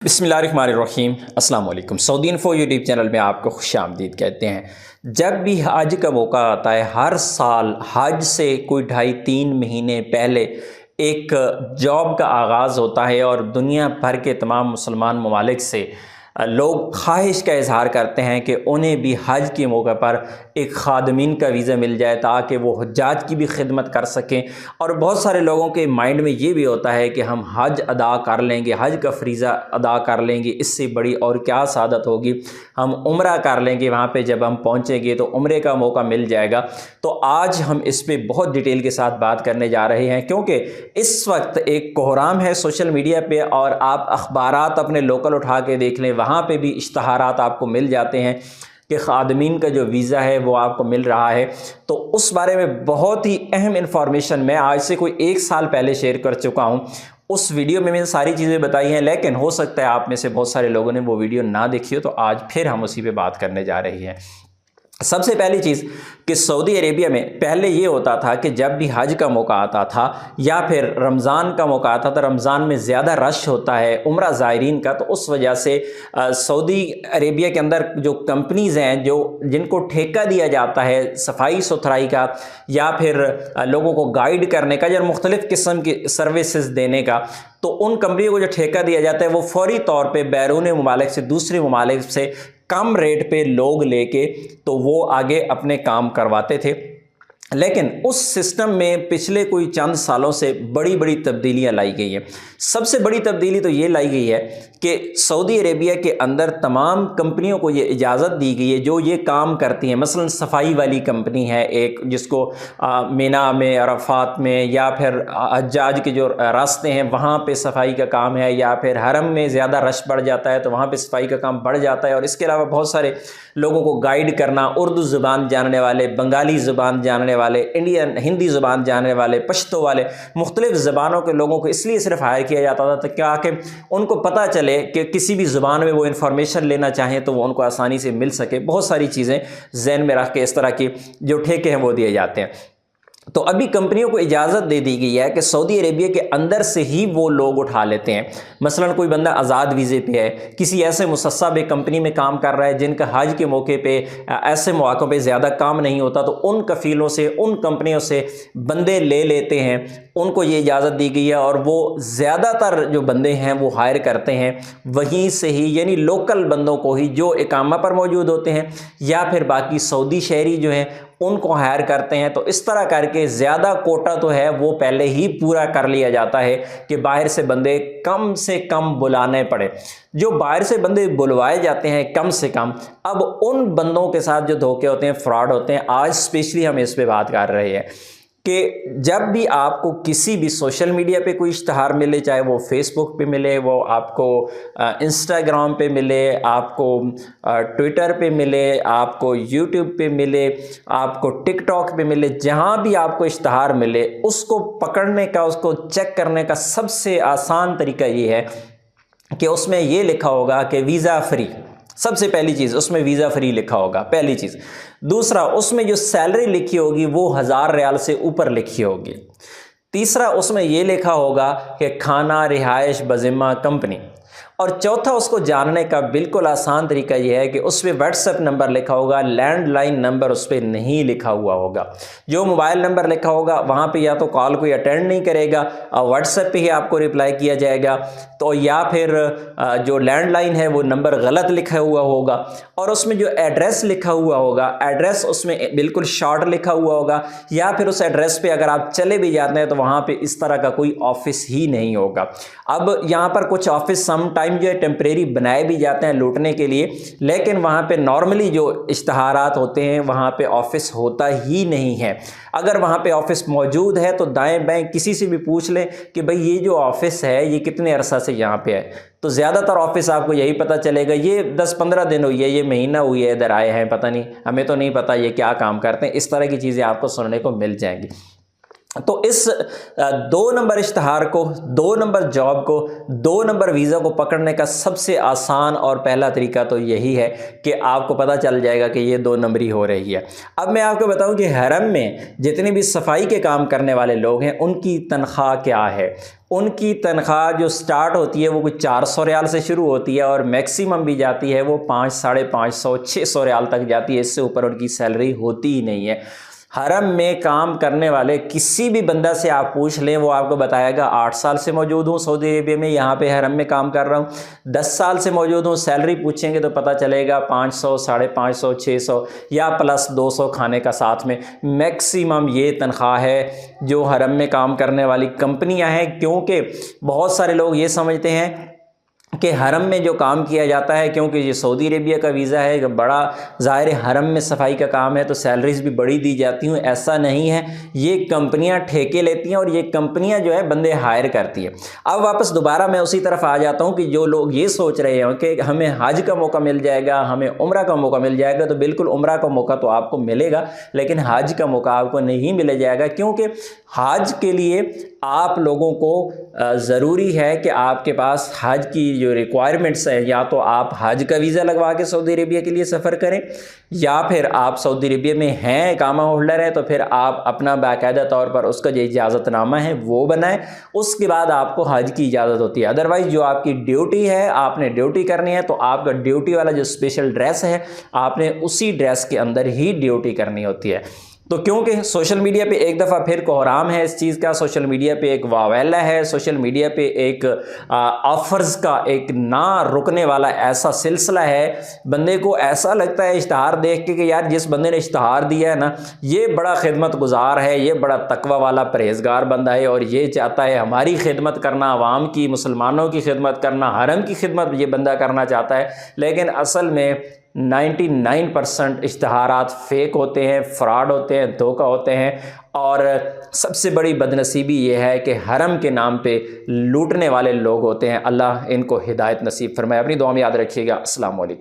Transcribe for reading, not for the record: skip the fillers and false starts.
बिस्मिल्लाहिर्रहमानिर्रहीम अस्सलाम वालेकुम। सऊदी इन्फो यूट्यूब चैनल में आपको खुश आमदीद कहते हैं। जब भी हज का मौका आता है, हर साल हज से कोई 2.5-3 महीने पहले एक जॉब का आगाज़ होता है और दुनिया भर के तमाम मुसलमान ममालिक से लोग ख्वाहिश का इजहार करते हैं कि उन्हें भी हज के मौके पर एक खादमीन का वीज़ा मिल जाए ताकि वो हज्जाज की भी खिदमत कर सकें। और बहुत सारे लोगों के माइंड में ये भी होता है कि हम हज अदा कर लेंगे, हज का फ़रीज़ा अदा कर लेंगे, इससे बड़ी और क्या सादत होगी, हम उम्रा कर लेंगे, वहाँ पे जब हम पहुँचेंगे तो उम्रे का मौका मिल जाएगा। तो आज हम इस पर बहुत डिटेल के साथ बात करने जा रहे हैं, क्योंकि इस वक्त एक कोहराम है सोशल मीडिया पे और आप अखबारात अपने लोकल उठा के देख लें, वहाँ पे भी इश्तहारात आपको मिल जाते हैं कि खादमीन का जो वीज़ा है वो आपको मिल रहा है। तो उस बारे में बहुत ही अहम इंफॉर्मेशन मैं आज से कोई 1 साल पहले शेयर कर चुका हूँ। उस वीडियो में मैंने सारी चीज़ें बताई हैं, लेकिन हो सकता है आप में से बहुत सारे लोगों ने वो वीडियो ना देखी हो, तो आज फिर हम उसी पे बात करने जा रहे हैं। सबसे पहली चीज़ कि सऊदी अरेबिया में पहले ये होता था कि जब भी हज का मौका आता था या फिर रमज़ान का मौका आता था, रमज़ान में ज़्यादा रश होता है उम्रा ज़ायरीन का, तो उस वजह से सऊदी अरेबिया के अंदर जो कंपनीज़ हैं जो जिनको ठेका दिया जाता है सफाई सुथराई का या फिर लोगों को गाइड करने का या मुख्तलिफ़ किस्म की सर्विसेज देने का, तो उन कंपनियों को जो ठेका दिया जाता है वो फौरी तौर पे बैरून ममालिक से, दूसरे ममालिक से कम रेट पे लोग लेके तो वो आगे अपने काम करवाते थे। लेकिन उस सिस्टम में पिछले कोई चंद सालों से बड़ी बड़ी तब्दीलियां लाई गई हैं। सबसे बड़ी तब्दीली तो ये लाई गई है कि सऊदी अरेबिया के अंदर तमाम कंपनियों को ये इजाज़त दी गई है जो ये काम करती हैं। मसलन सफाई वाली कंपनी है एक, जिसको मीना में, अरफात में या फिर हज्जाज के जो रास्ते हैं वहाँ पे सफाई का काम है, या फिर हरम में ज़्यादा रश बढ़ जाता है तो वहाँ पे सफाई का काम बढ़ जाता है। और इसके अलावा बहुत सारे लोगों को गाइड करना, उर्दू ज़ुबान जानने वाले, बंगाली ज़ुबान जानने वाले, इंडियन हिंदी ज़ुबान जानने वाले, पश्तो वाले, मुख्तलिफ़ ज़बानों के लोगों को इसलिए सिर्फ हायर किया जाता था ताकि उनको पता चले कि किसी भी ज़ुबान में वो इन्फॉर्मेशन लेना चाहें तो वो उनको आसानी से मिल सके। बहुत सारी चीज़ें ज़हन में रख के इस तरह की जो ठेके हैं वो दिए जाते हैं। तो अभी कंपनियों को इजाज़त दे दी गई है कि सऊदी अरेबिया के अंदर से ही वो लोग उठा लेते हैं। मसलन कोई बंदा आज़ाद वीज़े पे है, किसी ऐसे मुसस्सब एक कंपनी में काम कर रहा है जिनका हज के मौके पे ऐसे मौक़ों पे ज़्यादा काम नहीं होता, तो उन कफ़ीलों से, उन कंपनियों से बंदे ले लेते हैं, उनको ये इजाज़त दी गई है और वो ज़्यादातर जो बंदे हैं वो हायर करते हैं वहीं से ही, यानी लोकल बंदों को ही जो इकामा पर मौजूद होते हैं या फिर बाकी सऊदी शहरी जो हैं उनको हायर करते हैं। तो इस तरह करके ज़्यादा कोटा तो है वो पहले ही पूरा कर लिया जाता है कि बाहर से बंदे कम से कम बुलाने पड़े। जो बाहर से बंदे बुलवाए जाते हैं कम से कम, अब उन बंदों के साथ जो धोखे होते हैं, फ्रॉड होते हैं, आज स्पेशली हम इस पे बात कर रहे हैं कि जब भी आपको किसी भी सोशल मीडिया पे कोई इश्तहार मिले, चाहे वो फेसबुक पे मिले, वो आपको इंस्टाग्राम पे मिले, आपको ट्विटर पे मिले, आपको यूट्यूब पे मिले, आपको टिकटॉक पे मिले, जहाँ भी आपको इश्तहार मिले उसको पकड़ने का, उसको चेक करने का सबसे आसान तरीका ये है कि उसमें ये लिखा होगा कि वीज़ा फ्री। सबसे पहली चीज़ उसमें वीज़ा फ्री लिखा होगा, पहली चीज़। दूसरा, उसमें जो सैलरी लिखी होगी वो 1000 रियाल से ऊपर लिखी होगी। तीसरा, उसमें ये लिखा होगा कि खाना रिहाइश बज़िम्मा कंपनी। और चौथा, उसको जानने का बिल्कुल आसान तरीका यह है कि उस पर व्हाट्सएप नंबर लिखा होगा, लैंडलाइन नंबर उस पर नहीं लिखा हुआ होगा। जो मोबाइल नंबर लिखा होगा वहाँ पे या तो कॉल कोई अटेंड नहीं करेगा और व्हाट्सएप पे ही आपको रिप्लाई किया जाएगा, तो या फिर जो लैंडलाइन है वो नंबर गलत लिखा हुआ होगा। और उसमें जो एड्रेस लिखा हुआ होगा, एड्रेस उसमें बिल्कुल शॉर्ट लिखा हुआ होगा, या फिर उस एड्रेस पे अगर आप चले भी जाते हैं तो वहाँ पे इस तरह का कोई ऑफिस ही नहीं होगा। अब यहाँ पर कुछ ऑफिस सम टाइम जो है टेम्परेरी बनाए भी जाते हैं लूटने के लिए, लेकिन वहाँ पे नॉर्मली जो इश्तहारात होते हैं वहाँ पे ऑफिस होता ही नहीं है। अगर वहाँ पे ऑफिस मौजूद है तो दाएं बाएं किसी से भी पूछ लें कि भाई ये जो ऑफिस है ये कितने अरसा से यहाँ पे है, तो ज़्यादातर ऑफिस आपको यही पता चलेगा ये 10-15 दिन हुई है, ये महीना हुई है इधर आए हैं, पता नहीं, हमें तो नहीं पता ये क्या काम करते हैं। इस तरह की चीज़ें आपको सुनने को मिल जाएंगी। तो इस 2 नंबर इश्तहार को, 2 नंबर जॉब को, 2 नंबर वीज़ा को पकड़ने का सबसे आसान और पहला तरीका तो यही है कि आपको पता चल जाएगा कि ये 2 नंबरी हो रही है। अब मैं आपको बताऊं कि हरम में जितने भी सफाई के काम करने वाले लोग हैं उनकी तनख्वाह क्या है। उनकी तनख्वाह जो स्टार्ट होती है वो कुछ 400 रियाल से शुरू होती है और मैक्सिमम भी जाती है वो 500, 550, 600 रियाल तक जाती है। इससे ऊपर उनकी सैलरी होती ही नहीं है। हरम में काम करने वाले किसी भी बंदा से आप पूछ लें, वो आपको बताएगा 8 साल से मौजूद हूँ सऊदी अरेबिया में, यहाँ पे हरम में काम कर रहा हूँ। 10 साल से मौजूद हूँ, सैलरी पूछेंगे तो पता चलेगा 500, 550, 600 या प्लस 200 खाने का साथ में। मैक्सिमम ये तनख्वाह है जो हरम में काम करने वाली कंपनियाँ हैं, क्योंकि बहुत सारे लोग ये समझते हैं कि हरम में जो काम किया जाता है, क्योंकि ये सऊदी अरेबिया का वीज़ा है, बड़ा ज़ाहिर है हरम में सफाई का काम है तो सैलरीज भी बड़ी दी जाती हैं। ऐसा नहीं है, ये कंपनियां ठेके लेती हैं और ये कंपनियां जो है बंदे हायर करती है। अब वापस दोबारा मैं उसी तरफ आ जाता हूं कि जो लोग ये सोच रहे हैं कि हमें हज का मौका मिल जाएगा, हमें उम्रा का मौका मिल जाएगा, तो बिल्कुल उम्रा का मौका तो आपको मिलेगा लेकिन हज का मौका आपको नहीं मिल जाएगा, क्योंकि हज के लिए आप लोगों को ज़रूरी है कि आपके पास हज की जो रिक्वायरमेंट्स हैं, या तो आप हज का वीज़ा लगवा के सऊदी अरेबिया के लिए सफ़र करें, या फिर आप सऊदी अरेबिया में हैं, इकामा होल्डर है, तो फिर आप अपना बाकायदा तौर पर उसका जो इजाज़तनामा है वो बनाएं। उसके बाद आपको हज की इजाज़त होती है। अदरवाइज़ जो आपकी ड्यूटी है, आपने ड्यूटी करनी है तो आपका ड्यूटी वाला जो स्पेशल ड्रेस है आपने उसी ड्रेस के अंदर ही ड्यूटी करनी होती है। तो क्योंकि सोशल मीडिया पे एक दफ़ा फिर कोहराम है इस चीज़ का, सोशल मीडिया पे एक वावेला है, सोशल मीडिया पे एक ऑफ़र्स का एक ना रुकने वाला ऐसा सिलसिला है। बंदे को ऐसा लगता है इश्तहार देख के कि यार जिस बंदे ने इश्तहार दिया है ना ये बड़ा खिदमत गुजार है, ये बड़ा तकवा वाला परहेजगार बंदा है और ये चाहता है हमारी खिदमत करना, अवाम की, मुसलमानों की खिदमत करना, हरम की खिदमत ये बंदा करना चाहता है। लेकिन असल में 99% इश्तहारात फेक होते हैं, फ्रॉड होते हैं, धोखा होते हैं। और सबसे बड़ी बदनसीबी ये है कि हरम के नाम पे लूटने वाले लोग होते हैं। अल्लाह इनको हिदायत नसीब फरमाए। अपनी दुआ में याद रखिएगा। अस्सलाम वालेकुम।